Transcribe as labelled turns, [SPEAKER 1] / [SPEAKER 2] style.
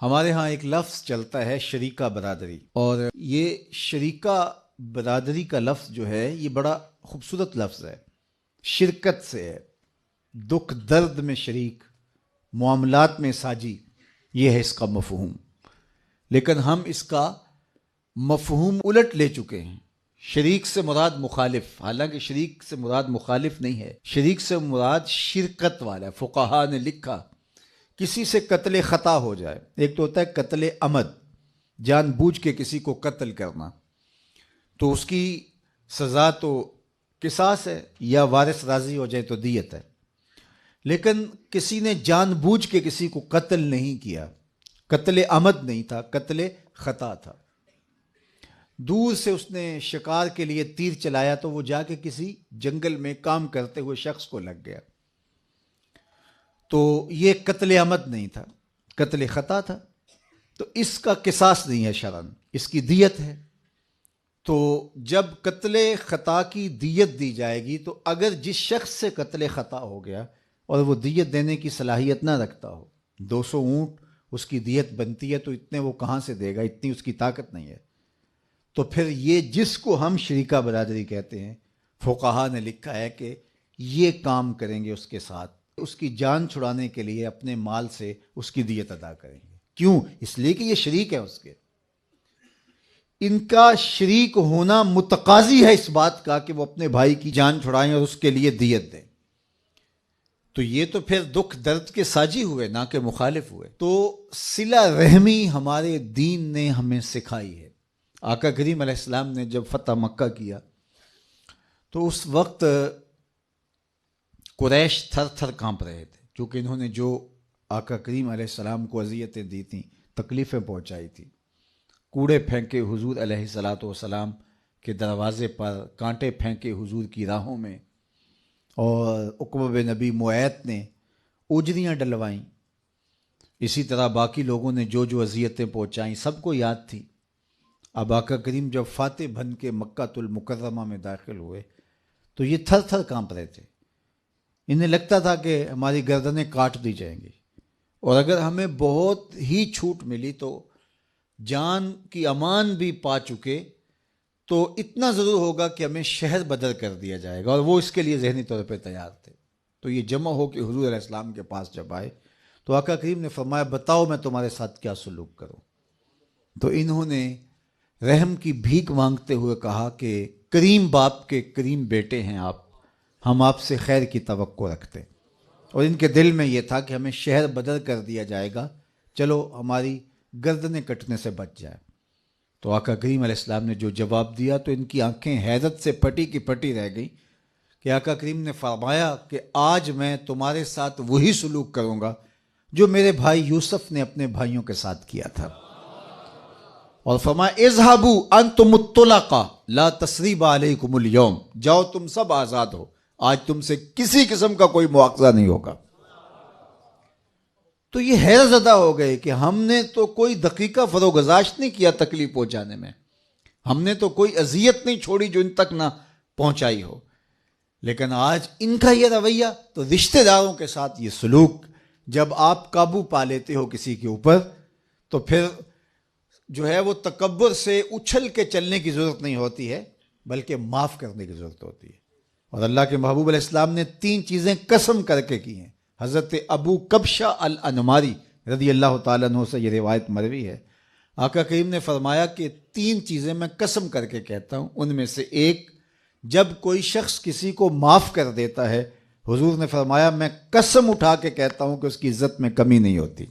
[SPEAKER 1] ہمارے ہاں ایک لفظ چلتا ہے شریکہ برادری، اور یہ شریکہ برادری کا لفظ جو ہے یہ بڑا خوبصورت لفظ ہے، شرکت سے ہے، دکھ درد میں شریک، معاملات میں ساجی، یہ ہے اس کا مفہوم۔ لیکن ہم اس کا مفہوم الٹ لے چکے ہیں۔ شریک سے مراد مخالف، حالانکہ شریک سے مراد مخالف نہیں ہے، شریک سے مراد شرکت والا ہے۔ فقہا نے لکھا کسی سے قتل خطا ہو جائے، ایک تو ہوتا ہے قتل عمد، جان بوجھ کے کسی کو قتل کرنا، تو اس کی سزا تو قصاص ہے، یا وارث راضی ہو جائے تو دیت ہے۔ لیکن کسی نے جان بوجھ کے کسی کو قتل نہیں کیا، قتل عمد نہیں تھا، قتل خطا تھا، دور سے اس نے شکار کے لیے تیر چلایا تو وہ جا کے کسی جنگل میں کام کرتے ہوئے شخص کو لگ گیا، تو یہ قتل عمد نہیں تھا، قتل خطا تھا، تو اس کا قصاص نہیں ہے شرعاً، اس کی دیت ہے۔ تو جب قتل خطا کی دیت دی جائے گی تو اگر جس شخص سے قتل خطا ہو گیا اور وہ دیت دینے کی صلاحیت نہ رکھتا ہو، 200 اونٹ اس کی دیت بنتی ہے تو اتنے وہ کہاں سے دے گا، اتنی اس کی طاقت نہیں ہے، تو پھر یہ جس کو ہم شریکہ برادری کہتے ہیں، فقہا نے لکھا ہے کہ یہ کام کریں گے اس کے ساتھ، اس کی جان چھڑانے کے لیے اپنے مال سے اس کی دیت ادا کریں گے۔ کیوں؟ اس لیے کہ یہ شریک ہے اس کے، ان کا شریک ہونا متقاضی ہے اس بات کا کہ وہ اپنے بھائی کی جان چھڑائیں اور اس کے لیے دیت دیں، تو یہ تو پھر دکھ درد کے ساجی ہوئے، نہ کہ مخالف ہوئے۔ تو صلہ رحمی ہمارے دین نے ہمیں سکھائی ہے۔ آقا کریم علیہ السلام نے جب فتح مکہ کیا تو اس وقت قریش تھر تھر کانپ رہے تھے، کیونکہ انہوں نے جو آقا کریم علیہ السلام کو اذیتیں دی تھیں، تکلیفیں پہنچائی تھیں، کوڑے پھینکے حضور علیہ الصلاۃ والسلام کے دروازے پر، کانٹے پھینکے حضور کی راہوں میں، اور عقبہ بن نبی معیط نے اجریاں ڈلوائیں، اسی طرح باقی لوگوں نے جو جو اذیتیں پہنچائیں سب کو یاد تھی۔ اب آقا کریم جب فاتح بن کے مکہ المکرمہ میں داخل ہوئے تو یہ تھر تھر کانپ رہے تھے، انہیں لگتا تھا کہ ہماری گردنیں کاٹ دی جائیں گی، اور اگر ہمیں بہت ہی چھوٹ ملی تو جان کی امان بھی پا چکے تو اتنا ضرور ہوگا کہ ہمیں شہر بدر کر دیا جائے گا، اور وہ اس کے لیے ذہنی طور پہ تیار تھے۔ تو یہ جمع ہو کے حضور علیہ السلام کے پاس جب آئے تو آقا کریم نے فرمایا بتاؤ میں تمہارے ساتھ کیا سلوک کروں، تو انہوں نے رحم کی بھیک مانگتے ہوئے کہا کہ کریم باپ کے کریم بیٹے ہیں آپ، ہم آپ سے خیر کی توقع رکھتے، اور ان کے دل میں یہ تھا کہ ہمیں شہر بدر کر دیا جائے گا، چلو ہماری گردنیں کٹنے سے بچ جائے۔ تو آقا کریم علیہ السلام نے جو جواب دیا تو ان کی آنکھیں حیرت سے پٹی کی پٹی رہ گئی کہ آقا کریم نے فرمایا کہ آج میں تمہارے ساتھ وہی سلوک کروں گا جو میرے بھائی یوسف نے اپنے بھائیوں کے ساتھ کیا تھا، اور فرمایا اذهبوا انتم الطلقاء لا تثریب علیکم اليوم، جاؤ تم سب آزاد ہو، آج تم سے کسی قسم کا کوئی مواخذہ نہیں ہوگا۔ تو یہ حیرت زدہ ہو گئے کہ ہم نے تو کوئی دقیقہ فروگزاشت نہیں کیا تکلیف پہنچانے میں، ہم نے تو کوئی اذیت نہیں چھوڑی جو ان تک نہ پہنچائی ہو، لیکن آج ان کا یہ رویہ، تو رشتہ داروں کے ساتھ یہ سلوک، جب آپ قابو پا لیتے ہو کسی کے اوپر تو پھر جو ہے وہ تکبر سے اچھل کے چلنے کی ضرورت نہیں ہوتی ہے، بلکہ معاف کرنے کی ضرورت ہوتی ہے۔ اور اللہ کے محبوب علیہ السلام نے 3 چیزیں قسم کر کے کی ہیں۔ حضرت ابو کبشہ الانماری رضی اللہ تعالیٰ عنہ سے یہ روایت مروی ہے، آقا کریم نے فرمایا کہ 3 چیزیں میں قسم کر کے کہتا ہوں، ان میں سے ایک، جب کوئی شخص کسی کو معاف کر دیتا ہے، حضور نے فرمایا میں قسم اٹھا کے کہتا ہوں کہ اس کی عزت میں کمی نہیں ہوتی۔